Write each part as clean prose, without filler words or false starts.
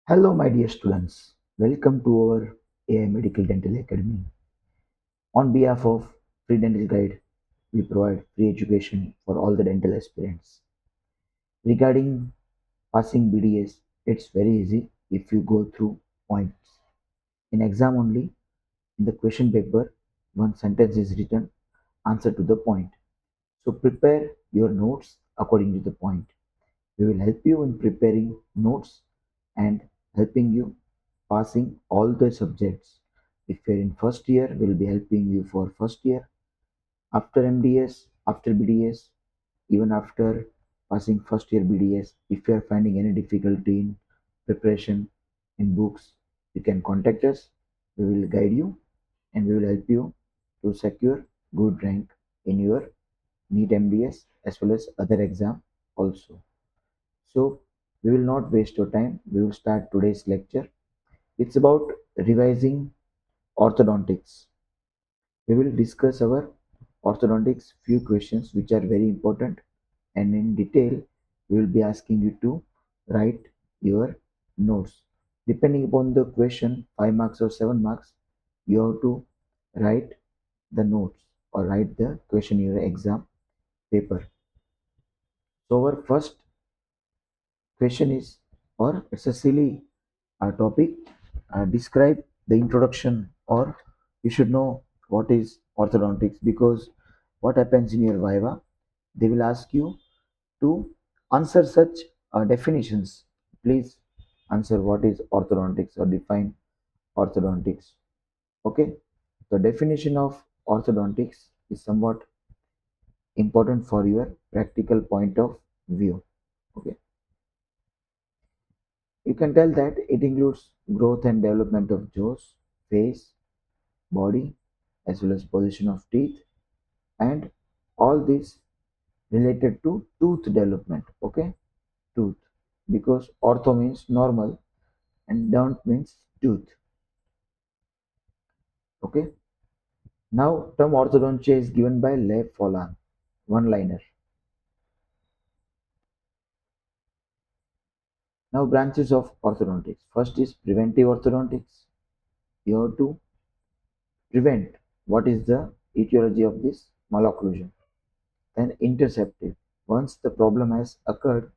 Hello, my dear students. Welcome to our AI Medical Dental Academy. On behalf of Free Dental Guide, we provide free education for all the dental aspirants. Regarding passing BDS, it's very easy if you go through points. In exam only, in the question paper, one sentence is written, answer to the point. So prepare your notes according to the point. We will help you in preparing notes and helping you passing all the subjects. If you're in first year, we'll be helping you for first year. After MDS, after BDS, even after passing first year BDS, if you are finding any difficulty in preparation in books, you can contact us. We will guide you and we will help you to secure good rank in your NEET MDS as well as other exam also. So we will not waste your time. We will start today's lecture. It's about revising orthodontics. We will discuss our orthodontics few questions which are very important, and in detail we will be asking you to write your notes. Depending upon the question, 5 marks or 7 marks, you have to write the notes or write the question in your exam paper. So our first question is, or it's a silly topic, describe the introduction, or you should know what is orthodontics, because what happens in your viva, they will ask you to answer such definitions. Please answer what is orthodontics or define orthodontics. Okay, the definition of orthodontics is somewhat important for your practical point of view. Okay, you can tell that it includes growth and development of jaws, face, body, as well as position of teeth, and all this related to tooth development. Okay, tooth, because ortho means normal and don't means tooth. Okay, now term orthodontia is given by Lev Follan, one liner. Now branches of orthodontics. First is preventive orthodontics. You have to prevent what is the etiology of this malocclusion. Then interceptive. Once the problem has occurred,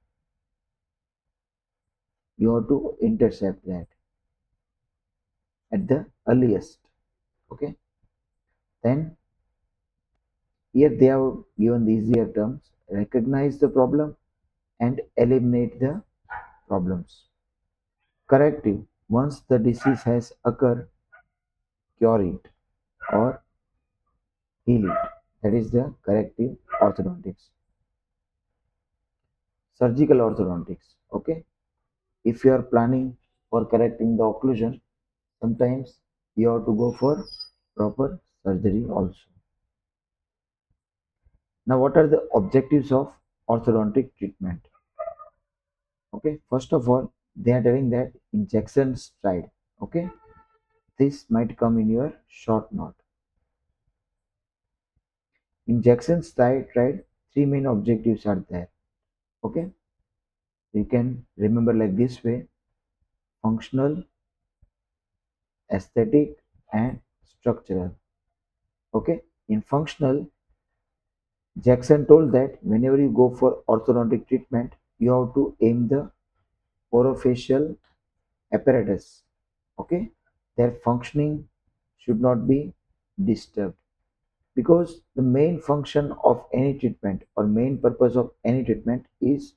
you have to intercept that at the earliest. Okay, then here they have given the easier terms: recognize the problem and eliminate the problems. Corrective: once the disease has occurred, cure it or heal it. That is the corrective orthodontics. Surgical orthodontics. Okay, if you are planning for correcting the occlusion, sometimes you have to go for proper surgery also. Now, what are the objectives of orthodontic treatment? Okay, first of all, they are telling that injection stride. Okay, this might come in your short note. Injection stride, right? Three main objectives are there. Okay, you can remember like this way: functional, aesthetic, and structural. Okay, in functional, Jackson told that whenever you go for orthodontic treatment, you have to aim the orofacial apparatus. Okay, their functioning should not be disturbed, because the main function of any treatment or main purpose of any treatment is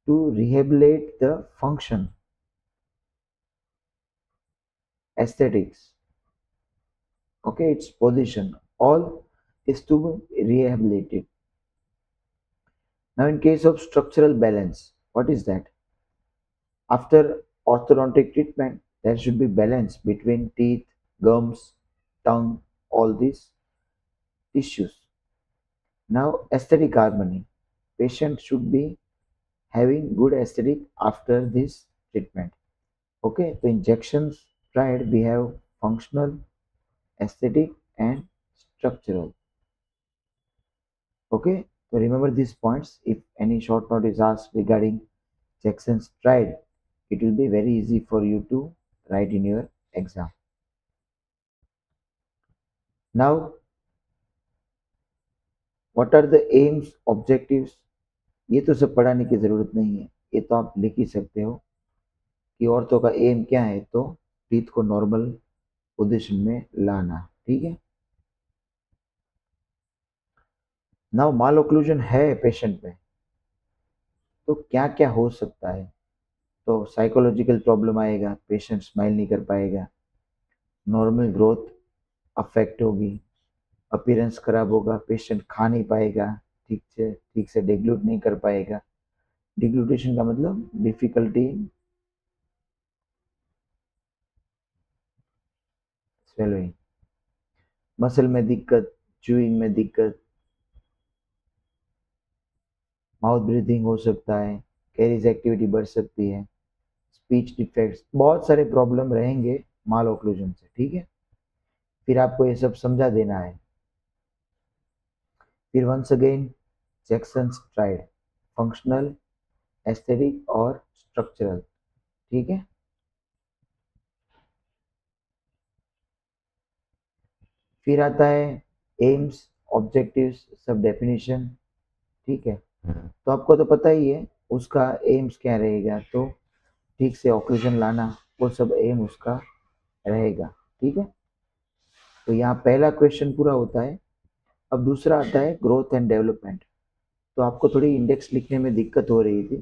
to rehabilitate the function, aesthetics. Okay, its position, all is to rehabilitate it. Now, in case of structural balance, what is that? After orthodontic treatment, there should be balance between teeth, gums, tongue, all these tissues. Now, aesthetic harmony. Patient should be having good aesthetic after this treatment. Okay, the injections tried, we have functional, aesthetic, and structural. Okay, so remember these points. If any short note is asked regarding injections tried, It will be very easy for you to write in your exam. Now, what are the aims, objectives? ये तो सब पढ़ाने की ज़रूरत नहीं है, ये तो आप लिख ही सकते हो कि औरतों का एम क्या है, तो टीथ को नॉर्मल पोजीशन में लाना, ठीक है। नाउ माल ओक्लूजन है पेशेंट में, तो क्या क्या हो सकता है? तो साइकोलॉजिकल प्रॉब्लम आएगा, पेशेंट स्माइल नहीं कर पाएगा, नॉर्मल ग्रोथ अफेक्ट होगी, अपीयरेंस खराब होगा, पेशेंट खा नहीं पाएगा, ठीक से डिग्लूट नहीं कर पाएगा। डिग्लूटेशन का मतलब डिफिकल्टी स्वेलोइंग, मसल में दिक्कत, च्यूइंग में दिक्कत, माउथ ब्रीथिंग हो सकता है, कैरीज एक्टिविटी बढ़ सकती है, स्पीच डिफेक्ट्स, बहुत सारे प्रॉब्लम रहेंगे माल ओक्लूजन से, ठीक है। फिर आपको ये सब समझा देना है। फिर once again Jackson's triad, functional, aesthetic और स्ट्रक्चरल, ठीक है। फिर आता है एम्स, ऑब्जेक्टिव्स, सब डेफिनेशन, ठीक है। तो आपको तो पता ही है उसका एम्स क्या रहेगा, तो ठीक से ऑक्लूजन लाना, वो सब एम उसका रहेगा, ठीक है। तो यहाँ पहला क्वेश्चन पूरा होता है। अब दूसरा आता है ग्रोथ एंड डेवलपमेंट। तो आपको थोड़ी इंडेक्स लिखने में दिक्कत हो रही थी,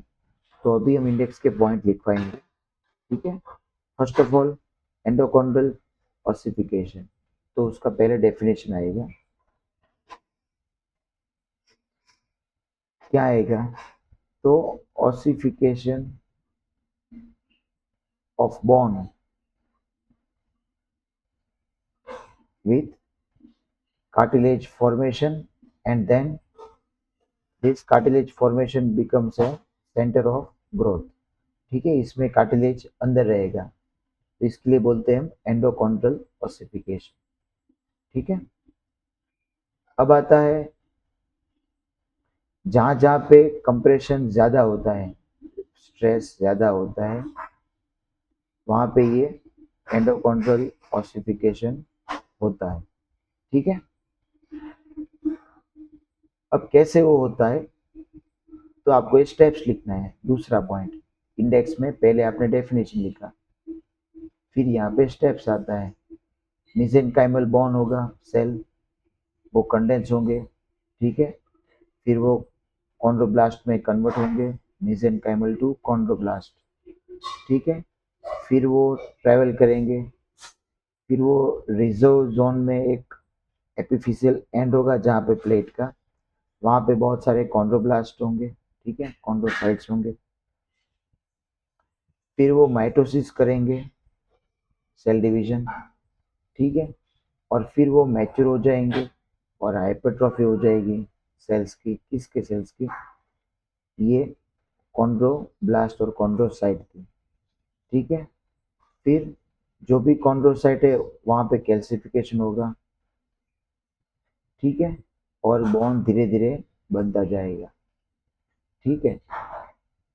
तो अभी हम इंडेक्स के पॉइंट लिखवाएंगे, ठीक है। फर्स्ट ऑफ ऑल एंडोकॉन्ड्रल ऑसिफिकेशन, तो उसका पहले डेफिनेशन आएगा, क्या आएगा? तो ossification of bone with cartilage formation, and then this cartilage formation becomes a center of growth, ठीक है। इसमें कार्टिलेज अंदर रहेगा, तो इसके लिए बोलते हैं हम एंडोकॉन्ड्रल ऑसिफिकेशन, ठीक है। अब आता है जहाँ जहाँ पे कंप्रेशन ज़्यादा होता है, स्ट्रेस ज़्यादा होता है, वहाँ पे ये एंडोकॉन्ड्रल ऑसिफिकेशन होता है, ठीक है। अब कैसे वो होता है, तो आपको स्टेप्स लिखना है। दूसरा पॉइंट, इंडेक्स में पहले आपने डेफिनेशन लिखा, फिर यहाँ पे स्टेप्स आता है। मिसेनकाइमल बॉन्ड होगा, सेल वो कंडेंस होंगे, ठीक है। फिर वो कॉन्ड्रोब्लास्ट में कन्वर्ट होंगे, मिसेनकाइमल टू कॉन्ड्रोब्लास्ट, ठीक है। फिर वो ट्रैवल करेंगे, फिर वो रिजर्व जोन में एक एपिफिशियल एंड होगा जहाँ पे प्लेट का, वहाँ पे बहुत सारे कॉन्ड्रोब्लास्ट होंगे, ठीक है, कॉन्ड्रोसाइट्स होंगे। फिर वो माइटोसिस करेंगे, सेल डिवीजन, ठीक है। और फिर वो मैच्योर हो जाएंगे और हाइपरट्रॉफी हो जाएगी सेल्स की, किसके सेल्स की? ये कॉन्ड्रोब्लास्ट और कॉन्ड्रोसाइट की, ठीक है। फिर जो भी कॉन्ड्रोसाइट है वहाँ पे कैल्सिफिकेशन होगा, ठीक है, और बॉन्ड धीरे धीरे बनता जाएगा, ठीक है,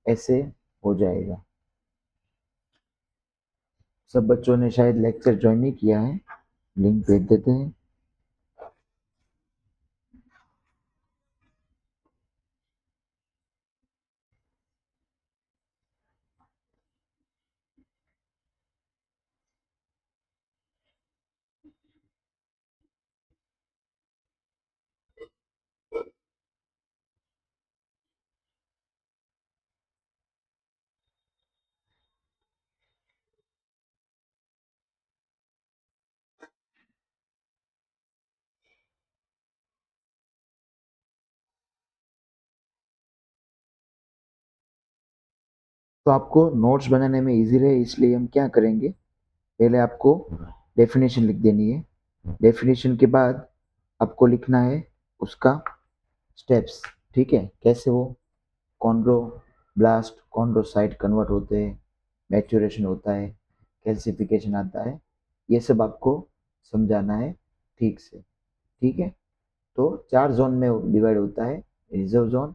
ऐसे हो जाएगा। सब बच्चों ने शायद लेक्चर ज्वाइन नहीं किया है, लिंक भेज देते हैं। तो आपको नोट्स बनाने में इजी रहे इसलिए हम क्या करेंगे, पहले आपको डेफिनेशन लिख देनी है। डेफिनेशन के बाद आपको लिखना है उसका स्टेप्स, ठीक है, कैसे वो कॉन्ड्रोब्लास्ट कॉन्ड्रोसाइट कन्वर्ट होते हैं, मैच्योरेशन होता है, कैल्सिफिकेशन आता है, ये सब आपको समझाना है ठीक से, ठीक है। तो 4 जोन में डिवाइड होता है, रिजर्व जोन,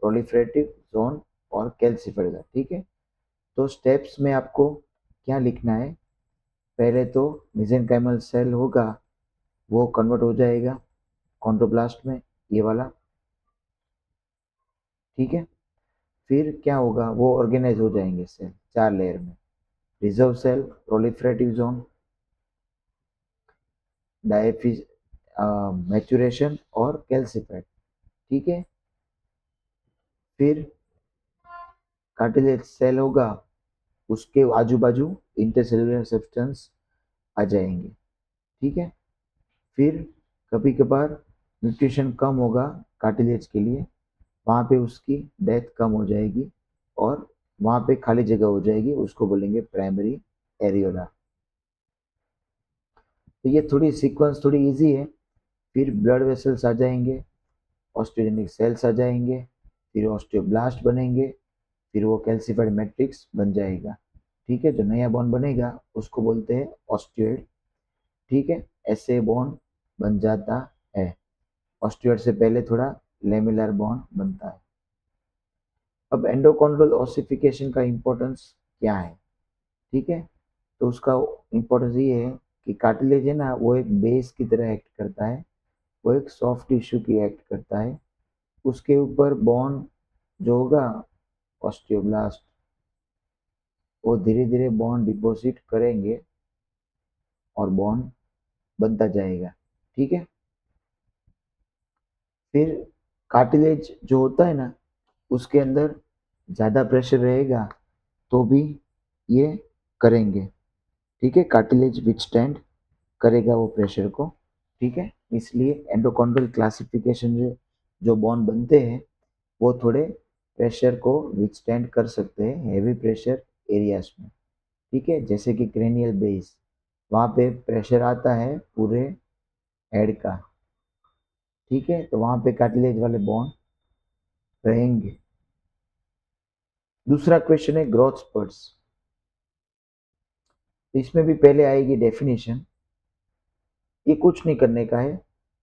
प्रोलिफरेटिव जोन और कैल्सिफाइड जोन, ठीक है। तो स्टेप्स में आपको क्या लिखना है, पहले तो मेसेंकाइमल सेल होगा वो कन्वर्ट हो जाएगा कॉन्ड्रोब्लास्ट में, ये वाला, ठीक है। फिर क्या होगा, वो ऑर्गेनाइज हो जाएंगे सेल 4 लेयर में, reserve cell, proliferative zone, diaphysis, maturation और कैल्सिफाइड, ठीक है। फिर कार्टिलेज सेल होगा, उसके आजू बाजू इंटरसेलुलर सब्सटेंस आ जाएंगे, ठीक है। फिर कभी कभार न्यूट्रिशन कम होगा कार्टिलेज के लिए, वहाँ पे उसकी डेथ कम हो जाएगी और वहाँ पे खाली जगह हो जाएगी, उसको बोलेंगे प्राइमरी एरियोला। तो ये थोड़ी सीक्वेंस थोड़ी इजी है। फिर ब्लड वेसल्स आ जाएंगे, ऑस्टियोजेनिक सेल्स आ जाएंगे, फिर ऑस्टियोब्लास्ट बनेंगे, फिर वो कैल्सिफाइड मैट्रिक्स बन जाएगा, ठीक है। जो नया बोन बनेगा उसको बोलते हैं ऑस्टियोइड, ठीक है। ऐसे बोन बन जाता है। ऑस्टियोइड से पहले थोड़ा लेमिलर बोन बनता है। अब एंडोकॉन्ड्रल ओसिफिकेशन का इम्पोर्टेंस क्या है, ठीक है। तो उसका इम्पोर्टेंस ये है कि कार्टिलेज है ना, वो एक बेस की तरह एक्ट करता है, वो एक सॉफ्ट टिश्यू की एक्ट करता है। उसके ऊपर बॉन्ड जो होगा ऑस्टियोब्लास्ट, वो धीरे धीरे बॉन्ड डिपॉजिट करेंगे और बॉन्ड बनता जाएगा, ठीक है। फिर कार्टिलेज जो होता है ना, उसके अंदर ज़्यादा प्रेशर रहेगा तो भी ये करेंगे, ठीक है। कार्टिलेज विथस्टैंड करेगा वो प्रेशर को, ठीक है। इसलिए एंडोकॉन्ड्रल क्लासिफिकेशन जो बॉन्ड बनते हैं वो थोड़े प्रेशर को विथस्टैंड कर सकते हैं हेवी प्रेशर एरियाज में, ठीक है। जैसे कि क्रेनियल बेस, वहाँ पे प्रेशर आता है पूरे हेड का, ठीक है। तो वहाँ पे कार्टिलेज वाले बॉन्ड रहेंगे। दूसरा क्वेश्चन है ग्रोथ स्पर्ट्स। तो इसमें भी पहले आएगी डेफिनेशन। ये कुछ नहीं करने का है,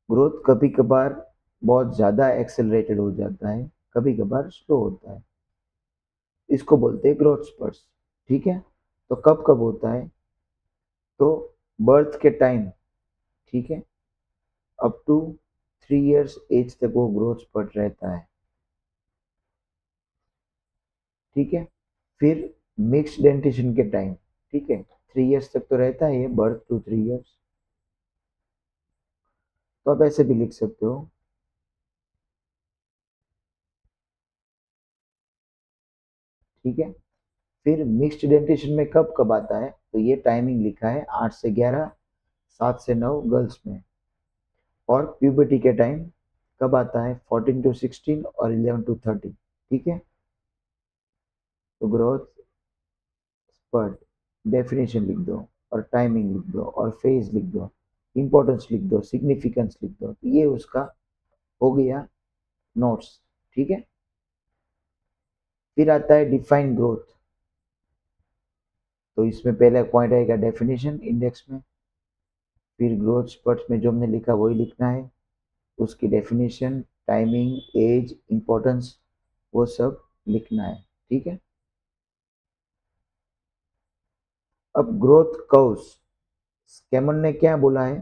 ग्रोथ कभी कभार बहुत ज़्यादा एक्सेलरेटेड हो जाता है, कभी कभार स्लो होता है, इसको बोलते हैं ग्रोथ स्पर्ट्स, ठीक है। तो कब कब होता है, तो बर्थ के टाइम, ठीक है, अप टू 3 इयर्स एज तक वो ग्रोथ स्पर्ट रहता है, ठीक है। फिर मिक्स डेंटिशन के टाइम, ठीक है, 3 इयर्स तक तो रहता है ये, बर्थ टू 3 इयर्स। तो आप ऐसे भी लिख सकते हो, ठीक है। फिर मिक्स्ड डेंटिशन में कब कब आता है, तो ये टाइमिंग लिखा है 8 से 11, 7 से 9 गर्ल्स में। और प्यूबर्टी के टाइम कब आता है, 14 to 16 और 11 to 13, ठीक है। तो ग्रोथ स्पर्ट डेफिनेशन लिख दो और टाइमिंग लिख दो और फेज लिख दो, इंपॉर्टेंस लिख दो, सिग्निफिकेंस लिख दो, तो ये उसका हो गया नोट्स, ठीक है। फिर आता है डिफाइन ग्रोथ। तो इसमें पहले पॉइंट आएगा डेफिनेशन इंडेक्स में, फिर ग्रोथ स्पर्ट्स में जो हमने लिखा वही लिखना है, उसकी डेफिनेशन, टाइमिंग, एज, इंपॉर्टेंस, वो सब लिखना है, ठीक है। अब ग्रोथ कर्व्स, स्कैमन ने क्या बोला है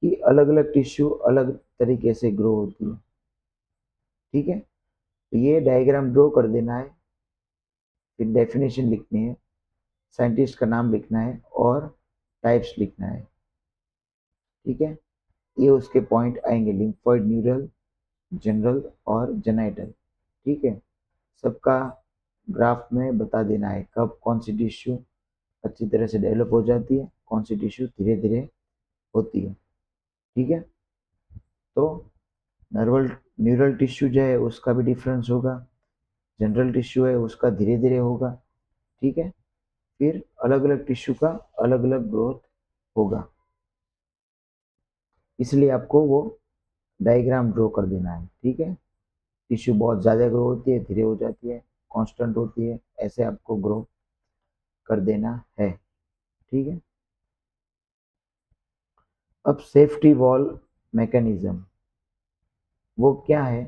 कि अलग अलग टिश्यू अलग तरीके से ग्रो होती है, ठीक है। तो ये डायग्राम ड्रॉ कर देना है, फिर डेफिनेशन लिखनी है, साइंटिस्ट का नाम लिखना है और टाइप्स लिखना है, ठीक है। ये उसके पॉइंट आएंगे, लिम्फोइड, न्यूरल, जनरल और जेनाइटल, ठीक है। सबका ग्राफ में बता देना है कब कौन सी टिश्यू अच्छी तरह से डेवलप हो जाती है, कौन सी टिश्यू धीरे धीरे होती है, ठीक है। तो नर्वल न्यूरल टिश्यू जो है उसका भी डिफरेंस होगा, जनरल टिश्यू है उसका धीरे धीरे होगा, ठीक है। फिर अलग अलग टिश्यू का अलग अलग ग्रोथ होगा, इसलिए आपको वो डायग्राम ड्रॉ कर देना है, ठीक है। टिश्यू बहुत ज़्यादा ग्रो होती है, धीरे हो जाती है, कांस्टेंट होती है, ऐसे आपको ग्रो कर देना है, ठीक है। अब सेफ्टी वॉल मैकेनिज्म वो क्या है,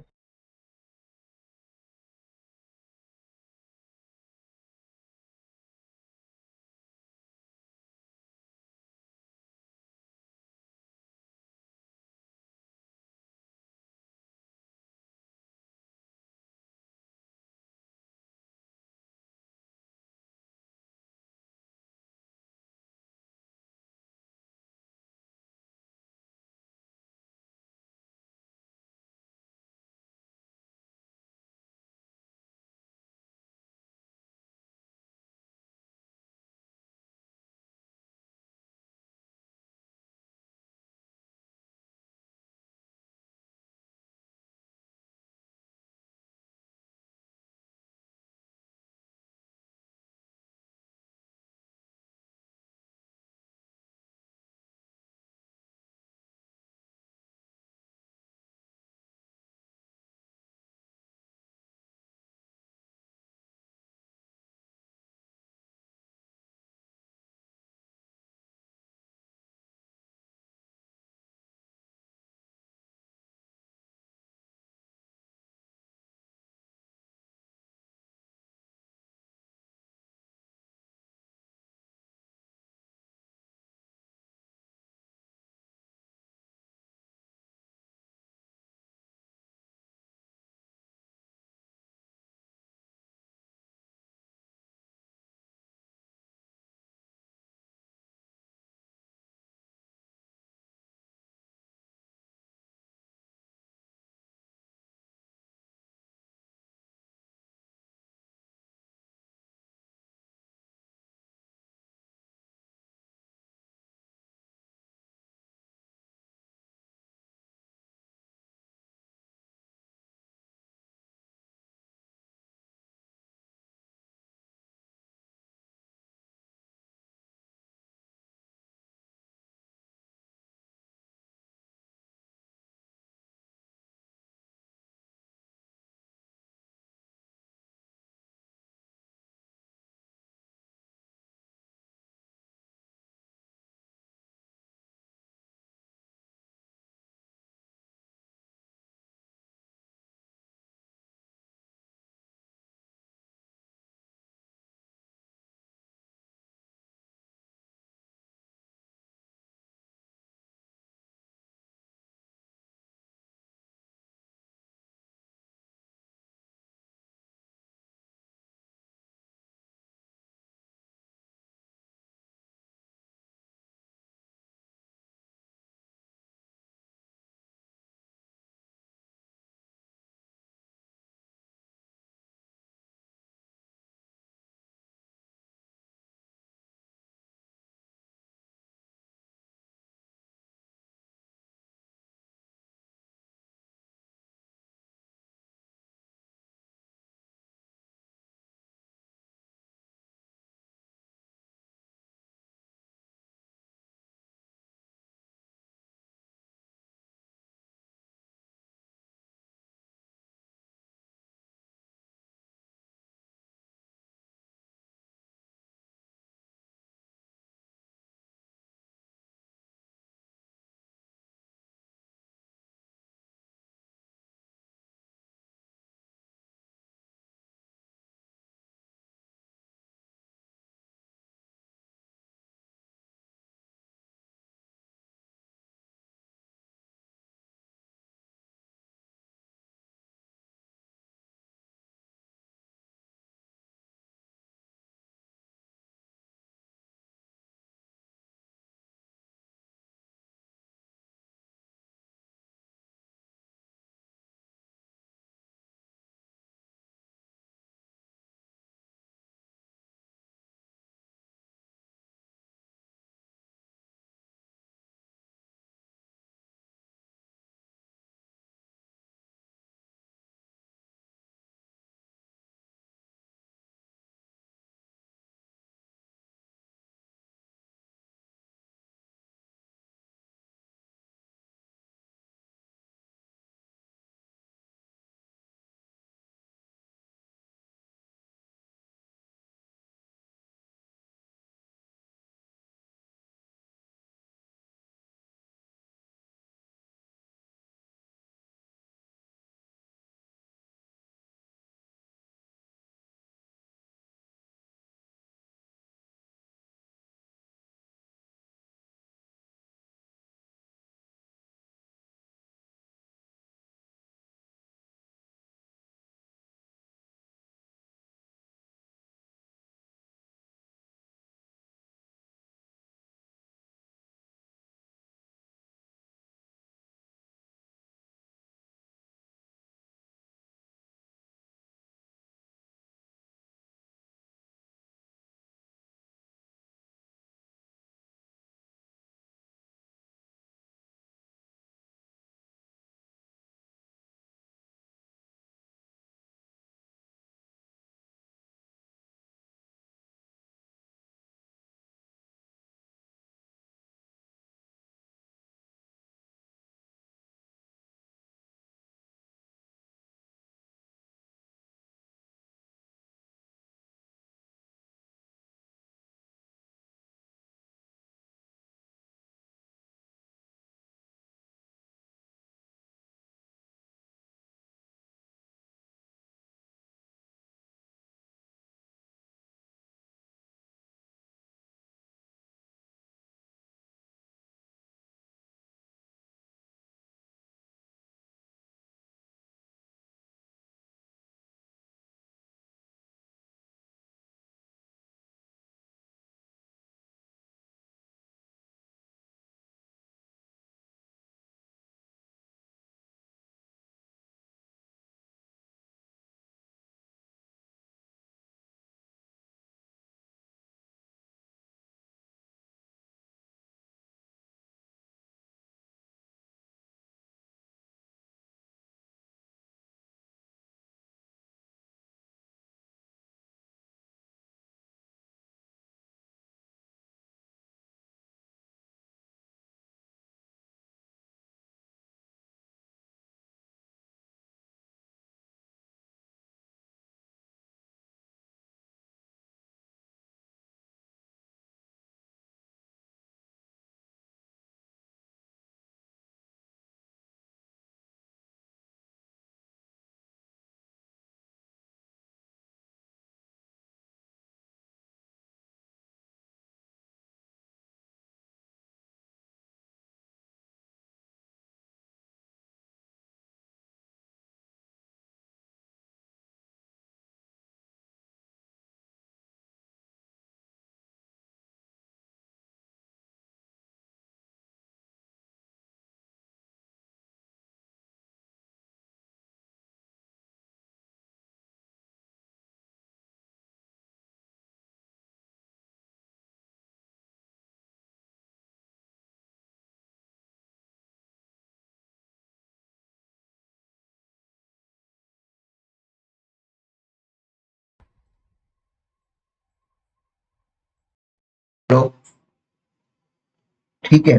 ठीक है,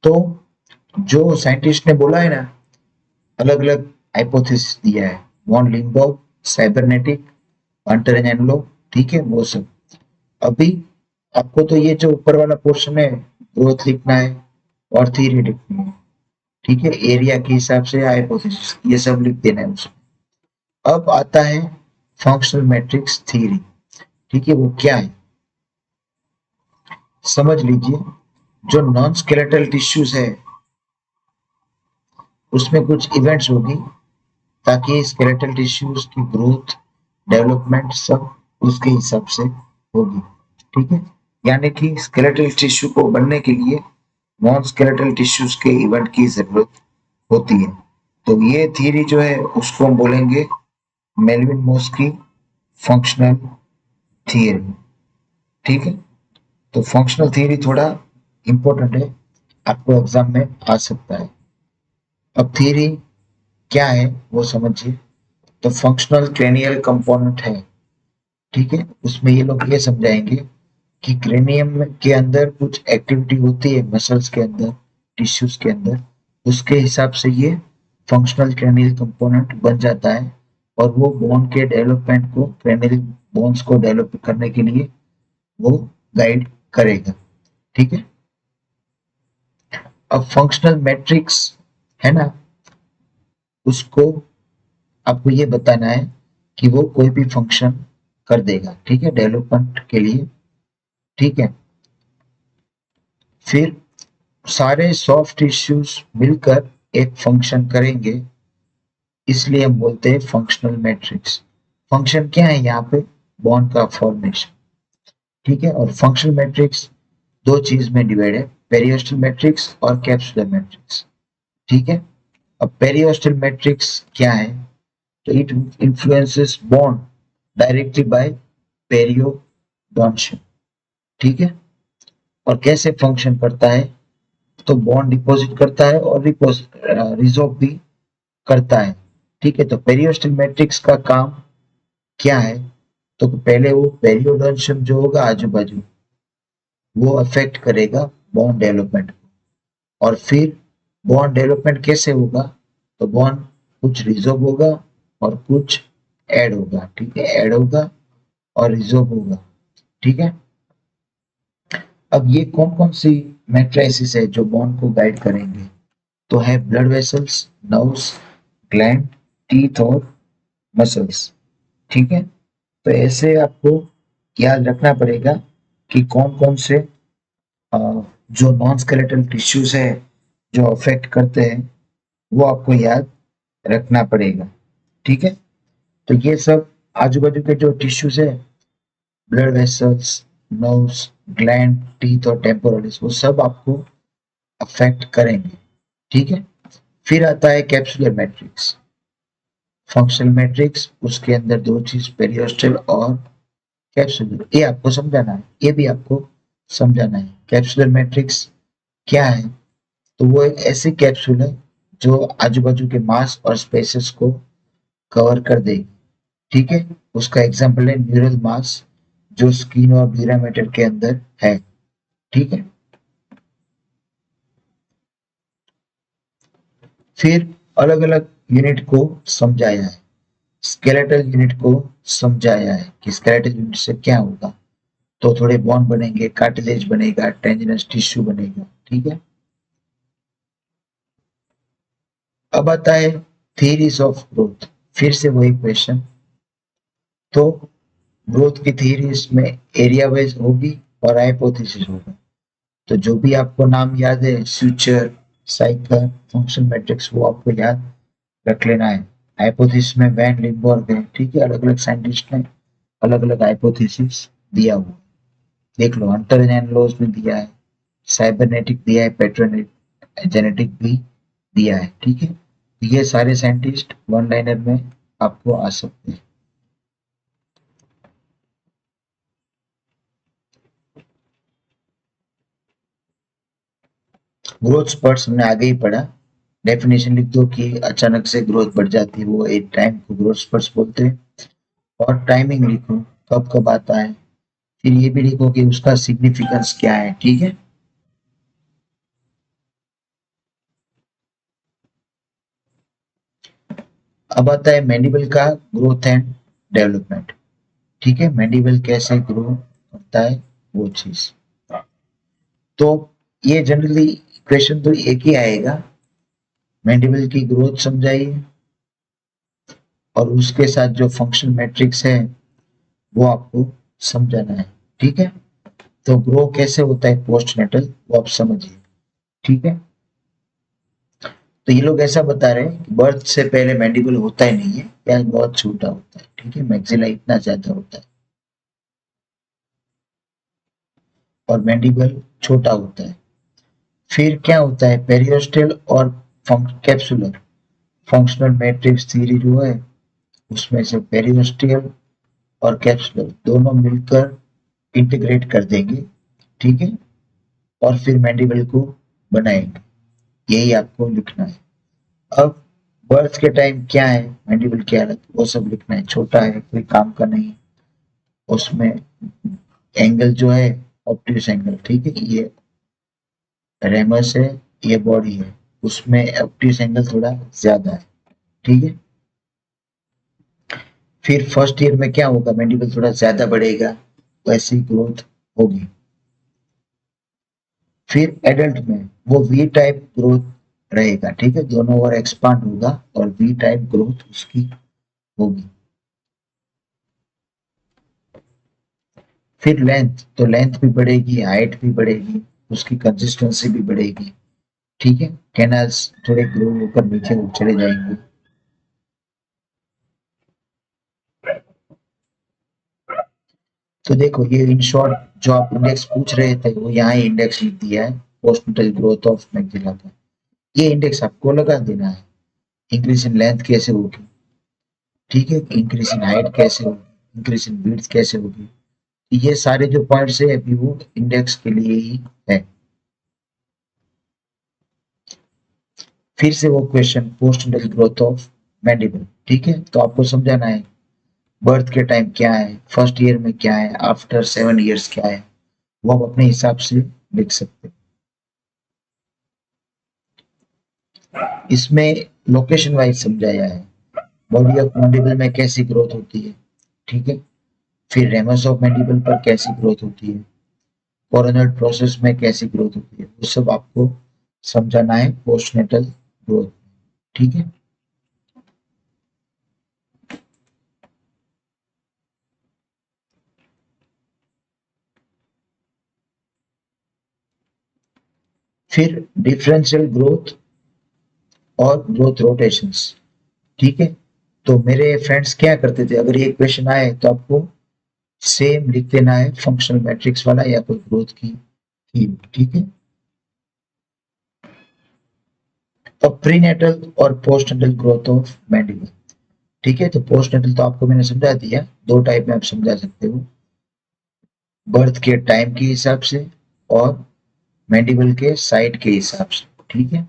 तो जो साइंटिस्ट ने बोला है ना, अलग अलग हाइपोथेसिस दिया है, von Limborgh, cybernetic, Hunter and Enlow, ठीक है, वो सब। अभी आपको तो ये जो ऊपर वाला पोर्शन है, ग्रोथ लिखना है और थ्योरी लिखनी है, ठीक है, एरिया के हिसाब से हाइपोथेसिस ये सब लिख देना है उसमें। अब आता है फंक्शनल मैट्रिक्स थ्योरी, ठीक है, वो क्या है समझ लीजिए। जो नॉन स्केलेटल टिश्यूज है उसमें कुछ इवेंट्स होगी ताकि स्केलेटल टिश्यूज की ग्रोथ, डेवलपमेंट सब उसके हिसाब से होगी, ठीक है। यानी कि स्केलेटल टिश्यू को बनने के लिए नॉन स्केलेटल टिश्यूज के इवेंट की जरूरत होती है। तो ये थियरी जो है उसको हम बोलेंगे मेल्विन मोस की फंक्शनल थियरी, ठीक है। तो फंक्शनल थियरी थोड़ा इंपॉर्टेंट है, आपको एग्जाम में आ सकता है। अब थियरी क्या है वो समझिए। तो फंक्शनल क्रेनियल कंपोनेंट है, ठीक है, उसमें ये लोग ये समझाएंगे कि क्रेनियम के अंदर कुछ एक्टिविटी होती है मसल्स के अंदर, टिश्यूज के अंदर, उसके हिसाब से ये फंक्शनल क्रेनियल कंपोनेंट बन जाता है और वो बोन के डेवलपमेंट को, क्रेनियल बोन्स को डेवलप करने के लिए वो गाइड करेगा, ठीक है। अब फंक्शनल मैट्रिक्स है ना, उसको आपको ये बताना है कि वो कोई भी फंक्शन कर देगा, ठीक है, डेवलपमेंट के लिए, ठीक है। फिर सारे सॉफ्ट टिश्यूज मिलकर एक फंक्शन करेंगे, इसलिए हम बोलते हैं फंक्शनल मैट्रिक्स। फंक्शन क्या है यहाँ पे, बॉन्ड का फॉर्मेशन, ठीक है। और फंक्शनल मैट्रिक्स दो चीज में डिवाइड है, पेरियोस्टल मैट्रिक्स और कैप्सुलर मैट्रिक्स, ठीक है। अब पेरियोस्टल मैट्रिक्स क्या है, तो it influences bond directly by periodontium, ठीक है। और कैसे फंक्शन करता है, तो बॉन्ड डिपॉजिट करता है और रिजॉर्व भी करता है, ठीक है। तो पेरियोस्टल मैट्रिक्स का काम क्या है, तो पहले वो पेरियोडोंशियम जो होगा आजू बाजू, वो अफेक्ट करेगा बॉन्ड डेवलपमेंट को। और फिर बॉन्ड डेवलपमेंट कैसे होगा, तो बॉन्ड कुछ रिजॉर्व होगा और कुछ ऐड होगा, ठीक है, ऐड होगा और रिजॉर्व होगा, ठीक है। अब ये कौन कौन सी मैट्रिसेस है जो बॉन्ड को गाइड करेंगे, तो है blood vessels, nerves, gland, teeth और मसल्स, ठीक है। तो ऐसे आपको याद रखना पड़ेगा कि कौन कौन से जो नॉन स्केलेटल टिश्यूज है जो अफेक्ट करते हैं, वो आपको याद रखना पड़ेगा, ठीक है। तो ये सब आजू बाजू के जो टिश्यूज है, blood vessels, nerves, gland, teeth और टेम्पोरल्स, वो सब आपको अफेक्ट करेंगे, ठीक है। फिर आता है कैप्सुलर मैट्रिक्स, फंक्शनल मैट्रिक्स, उसके अंदर दो चीज, पेरियोस्टल और कैप्सुलर, ये आपको समझाना है, ये भी आपको समझाना है। कैप्सुलर मैट्रिक्स क्या है, तो वो एक ऐसी कैप्सूल है जो आजू बाजू के मास और स्पेसेस को कवर कर देगी, ठीक है। उसका एग्जाम्पल है न्यूरल मास, जो स्किन और ड्यूरा मैटर के अंदर है, ठीक है। फिर अलग अलग यूनिट को समझाया है, स्केलेटल यूनिट को समझाया है कि स्केलेटल यूनिट से क्या होगा, तो थोड़े बॉन्ड बनेंगे, कार्टिलेज बनेगा, टेंजिनस टिश्यू बनेगा, ठीक है। अब आता है थियरीज ऑफ ग्रोथ, फिर से वही क्वेश्चन। तो ग्रोथ की थ्योरी इसमें एरिया वाइज होगी और हाइपोथेसिस होगा। तो जो भी आपको नाम याद है, फ्यूचर, साइकिल, फंक्शन मैट्रिक्स, वो आपको याद रख लेना है। हाइपोथेसिस में वैन लिम्बर्ग है, ठीक है, अलग अलग साइंटिस्ट ने अलग अलग हाइपोथेसिस दिया हुआ, देख लो, हंटर एंड लॉस भी दिया है, साइबरनेटिक दिया है, पेट्रोनेट जेनेटिक भी दिया है, ठीक है। ये सारे साइंटिस्ट वन लाइनर में आपको आ सकते हैं। ग्रोथ स्पर्ट्स हमने आगे ही पढ़ा, डेफिनेशन लिख दो कि अचानक से ग्रोथ बढ़ जाती है, वो एक टाइम को ग्रोथ स्पर्ट्स बोलते हैं। और टाइमिंग लिखो, कब कब आता है, फिर ये भी लिखो कि उसका सिग्निफिकेंस क्या है, ठीक है। अब आता है मैंडिबल का ग्रोथ एंड डेवलपमेंट। ठीक है, मैंडिबल कैसे ग्रो करता है वो चीज। तो ये जनरली क्वेश्चन तो एक ही आएगा, मैंडिबल की ग्रोथ समझाइए और उसके साथ जो फंक्शन मैट्रिक्स है वो आपको समझाना है। ठीक है, तो ग्रो कैसे होता है पोस्टनेटल वो आप समझिए। ठीक है, तो ये लोग ऐसा बता रहे हैं कि बर्थ से पहले मैंडिबल होता ही नहीं है या बहुत छोटा होता है। ठीक है, मैक्सिला इतना ज्यादा होता है और मैंडिबल छोटा होता है। फिर क्या होता है, पेरियोस्टल और कैप्सुलर फंक्शनल मैट्रिक्स थ्योरी जो है उसमें से पेरियोस्टल और कैप्सुलर दोनों मिलकर इंटीग्रेट कर देंगे। ठीक है, और फिर मैंडिबल को बनाएंगे, यही आपको लिखना है। अब बर्थ के टाइम क्या है मैंडिबल की हालत वो सब लिखना है, छोटा है कोई काम का नहीं, उसमें एंगल जो है ऑप्टिस एंगल। ठीक है, ये रेमस है, ये बॉडी है, उसमें ऑप्टिस एंगल थोड़ा ज्यादा है। ठीक है, फिर फर्स्ट ईयर में क्या होगा, मैंडिबल थोड़ा ज्यादा बढ़ेगा, वैसी ग्रोथ होगी। फिर एडल्ट में वो वी टाइप ग्रोथ रहेगा। ठीक है, दोनों ओर एक्सपांड होगा और वी टाइप ग्रोथ उसकी होगी। फिर लेंथ, तो लेंथ भी बढ़ेगी, हाइट भी बढ़ेगी, उसकी कंसिस्टेंसी भी बढ़ेगी। ठीक है, कैनाल्स थोड़े ग्रो होकर नीचे चले जाएंगे। तो देखो ये इन शॉर्ट जो आप इंडेक्स पूछ रहे थे वो यहाँ ही इंडेक्स लिख दिया है, पोस्टनल ग्रोथ ऑफ मैक्सिला का। ये इंडेक्स आपको लगा देना है। इंक्रीज इन लेंथ कैसे होगी, ठीक है, इंक्रीज इन हाइट कैसे होगी, इंक्रीज इन विड्थ कैसे होगी, ये सारे जो पॉइंट्स है अभी वो इंडेक्स के लिए ही है। फिर से वो क्वेश्चन पोस्टनल ग्रोथ ऑफ मैंडिबल। ठीक है, तो आपको समझाना है बर्थ के टाइम क्या है, फर्स्ट ईयर में क्या है, आफ्टर 7 इयर्स क्या है, वो आप अपने हिसाब से लिख सकते हैं। इसमें लोकेशन वाइज समझाया है, बॉडी ऑफ मैंडिबल में कैसी ग्रोथ होती है। ठीक है, फिर रेमस ऑफ मैंडिबल पर कैसी ग्रोथ होती है, कोरोनल प्रोसेस में कैसी ग्रोथ होती है, वो सब आपको समझाना है पोस्टनेटल ग्रोथ। ठीक है, फिर डिफरेंशियल ग्रोथ और ग्रोथ रोटेशंस। ठीक है, तो मेरे फ्रेंड्स क्या करते थे, अगर ये क्वेश्चन आए तो आपको सेम लिख देना है फंक्शनल मैट्रिक्स वाला या कोई ग्रोथ की थीम। ठीक है, तो प्रीनेटल और पोस्टनेटल ग्रोथ ऑफ मैंडिबल। ठीक है, तो पोस्टनेटल तो आपको मैंने समझा दिया, दो टाइप में आप समझा सकते हो, बर्थ के टाइम के हिसाब से और मैंडिबल के साइड के हिसाब से। ठीक है,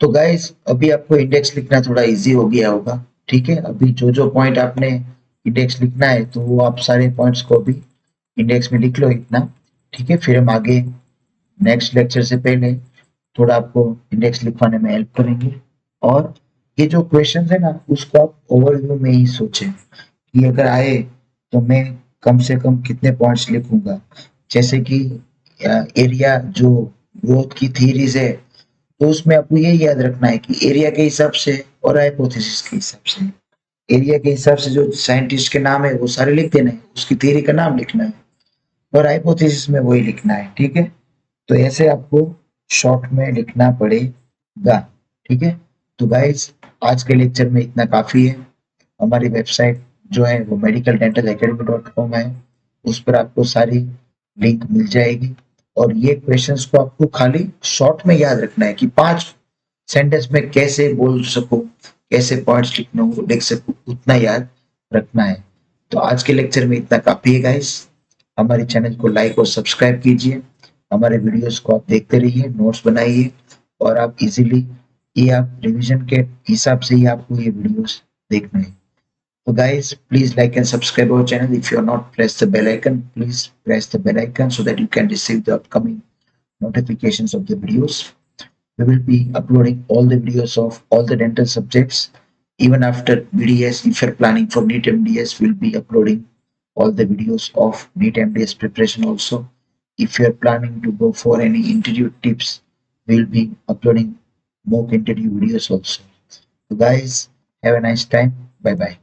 तो गाइस अभी आपको इंडेक्स लिखना थोड़ा इजी हो गया होगा। ठीक है, अभी जो जो पॉइंट आपने इंडेक्स लिखना है तो वो आप सारे पॉइंट्स को भी इंडेक्स में लिख लो इतना। ठीक है, फिर हम आगे नेक्स्ट लेक्चर से पहले थोड़ा आपको इंडेक्स लिखवाने में हेल्प करेंगे। और ये जो क्वेश्चन है ना उसको आप ओवरव्यू में ही सोचें कि अगर आए तो मैं कम से कम कितने पॉइंट्स लिखूंगा। जैसे कि एरिया जो ग्रोथ की थीरीज है तो उसमें आपको ये याद रखना है कि एरिया के हिसाब से और हाइपोथेसिस के हिसाब से, एरिया के हिसाब से जो साइंटिस्ट के नाम है वो सारे लिख देने हैं, उसकी थ्योरी का नाम लिखना है, और हाइपोथेसिस में वही लिखना है। ठीक है, तो ऐसे आपको शॉर्ट में लिखना पड़ेगा। ठीक है, तो गाइस आज के लेक्चर में इतना काफी है। हमारी वेबसाइट जो है वो medicaldentalacademy.com है, उस पर आपको सारी लिंक मिल जाएगी। और ये क्वेश्चंस को आपको खाली शॉर्ट में याद रखना है कि 5 सेंटेंस में कैसे बोल सको, कैसे पॉइंट्स लिखना हो लिख सको, उतना याद रखना है। तो आज के लेक्चर में इतना काफी है गाइस। हमारे चैनल को लाइक और सब्सक्राइब कीजिए, हमारे वीडियोस को आप देखते रहिए, नोट्स बनाइए, और आप इजीली ये आप रिवीजन के हिसाब से ही आपको ये वीडियोस देखना है। So guys, please like and subscribe our channel. If you're not, press the bell icon. Please press the bell icon so that you can receive the upcoming notifications of the videos. We will be uploading all the videos of all the dental subjects. Even after BDS, if you're planning for NEET MDS, we'll be uploading all the videos of NEET MDS preparation also. If you're planning to go for any interview tips, we'll be uploading mock interview videos also. So guys, have a nice time. Bye bye.